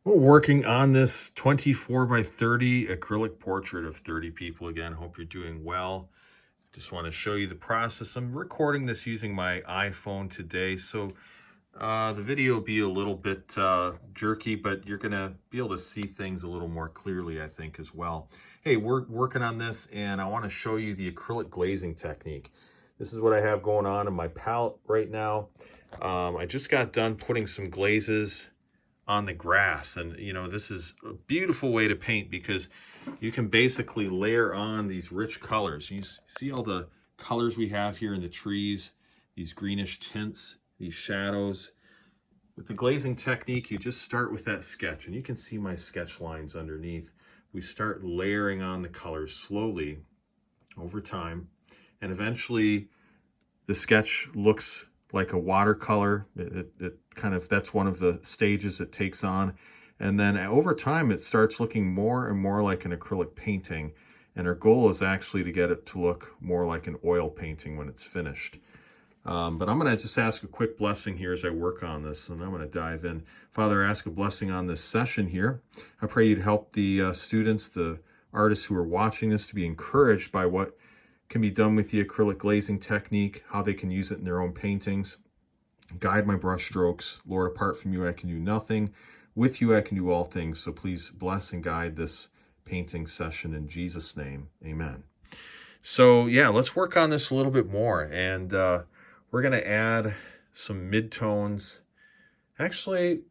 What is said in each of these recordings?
We're working on this 24 by 30 acrylic portrait of 30 people. Again, hope you're doing well. Just want to show you the process. I'm recording this using my iPhone today, so the video will be a little bit jerky, but you're going to be able to see things a little more clearly, I think, as well. Hey, we're working on this, and I want to show you the acrylic glazing technique. This is what I have going on in my palette right now. I just got done putting some glazes on the grass, and this is a beautiful way to paint because you can basically layer on these rich colors. You see all the colors we have here in the trees, these greenish tints, these shadows. With the glazing technique, you just start with that sketch, and you can see my sketch lines underneath. We start layering on the colors slowly over time, and eventually the sketch looks like a watercolor. It kind of, that's one of the stages it takes on. And then over time, it starts looking more and more like an acrylic painting. And our goal is actually to get it to look more like an oil painting when it's finished. But I'm going to just ask a quick blessing here as I work on this, and I'm going to dive in. Father, I ask a blessing on this session here. I pray you'd help the students, the artists who are watching this, to be encouraged by what can be done with the acrylic glazing technique, how they can use it in their own paintings. Guide my brush strokes. Lord, apart from you, I can do nothing. With you, I can do all things. So please bless and guide this painting session in Jesus' name. Amen. So yeah, let's work on this a little bit more. And we're going to add some midtones. Actually,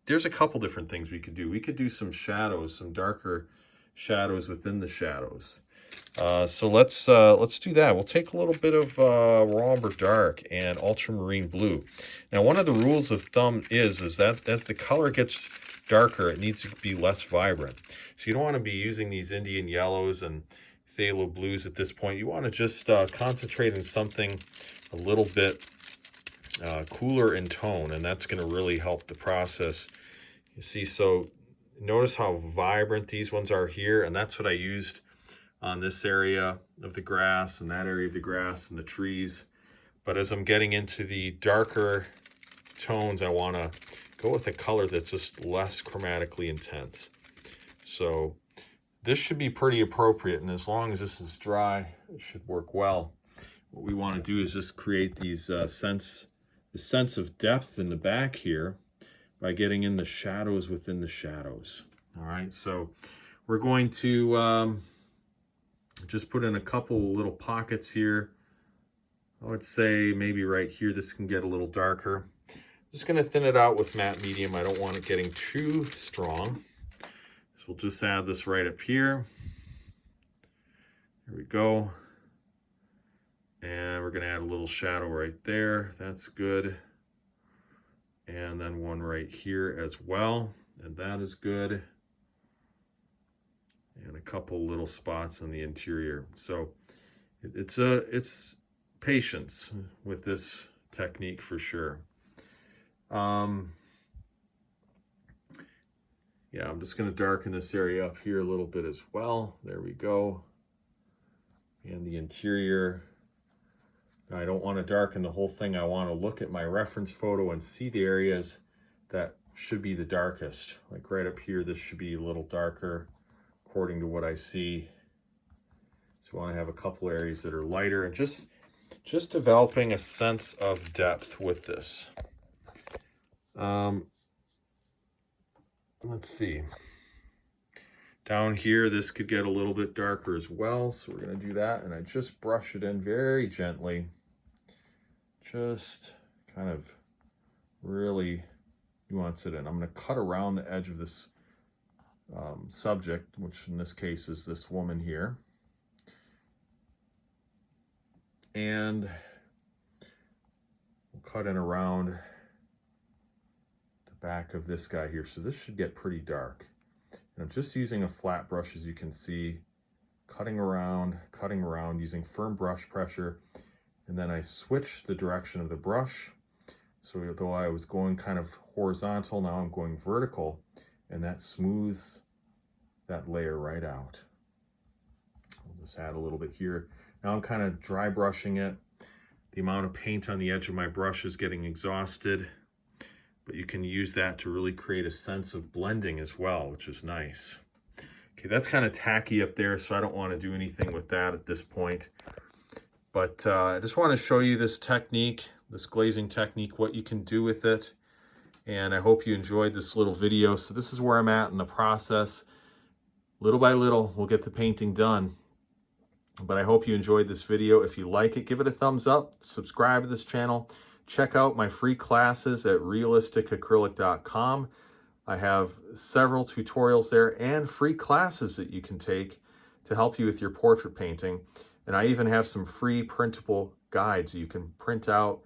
there's a couple different things we could do. We could do some shadows, some darker shadows within the shadows. So let's do that. We'll take a little bit of raw umber dark and ultramarine blue. Now, one of the rules of thumb is that as the color gets darker, it needs to be less vibrant. So you don't want to be using these Indian yellows and phthalo blues at this point. You want to just concentrate on something a little bit cooler in tone, and that's going to really help the process. You see, so notice how vibrant these ones are here, and that's what I used on this area of the grass and that area of the grass and the trees. But as I'm getting into the darker tones, I want to go with a color that's just less chromatically intense. So this should be pretty appropriate, and as long as this is dry, it should work well. What we want to do is just create these the sense of depth in the back here by getting in the shadows within the shadows. All right, so we're going to just put in a couple little pockets here. I would say maybe right here, this can get a little darker. Just going to thin it out with matte medium. I don't want it getting too strong. So we'll just add this right up here. There we go. And we're going to add a little shadow right there. That's good. And then one right here as well. And that is good. And a couple little spots in the interior. So it's patience with this technique for sure. Yeah, I'm just going to darken this area up here a little bit as well. There we go. And the interior. I don't want to darken the whole thing. I want to look at my reference photo and see the areas that should be the darkest. Like right up here, this should be a little darker according to what I see. So I want to have a couple areas that are lighter, and just developing a sense of depth with this. Let's see. Down here, this could get a little bit darker as well, so we're going to do that, and I just brush it in very gently. Just kind of really nuance it in. I'm going to cut around the edge of this subject, which in this case is this woman here. And we'll cut in around the back of this guy here. So this should get pretty dark. And I'm just using a flat brush, as you can see, cutting around using firm brush pressure. And then I switch the direction of the brush. So though I was going kind of horizontal, now I'm going vertical, and that smooths that layer right out. I'll just add a little bit here. Now I'm kind of dry brushing it. The amount of paint on the edge of my brush is getting exhausted, but you can use that to really create a sense of blending as well, which is nice. Okay, that's kind of tacky up there, so I don't want to do anything with that at this point. But I just want to show you this technique, this glazing technique, what you can do with it. And I hope you enjoyed this little video. So this is where I'm at in the process. Little by little, we'll get the painting done. But I hope you enjoyed this video. If you like it, give it a thumbs up, subscribe to this channel. Check out my free classes at realisticacrylic.com. I have several tutorials there and free classes that you can take to help you with your portrait painting. And I even have some free printable guides you can print out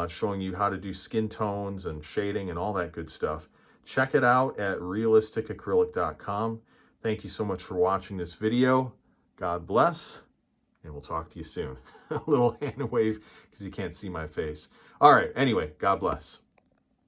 showing you how to do skin tones and shading and all that good stuff. Check it out at realisticacrylic.com. Thank you so much for watching this video. God bless, and we'll talk to you soon. A little hand wave because you can't see my face. All right, anyway, God bless.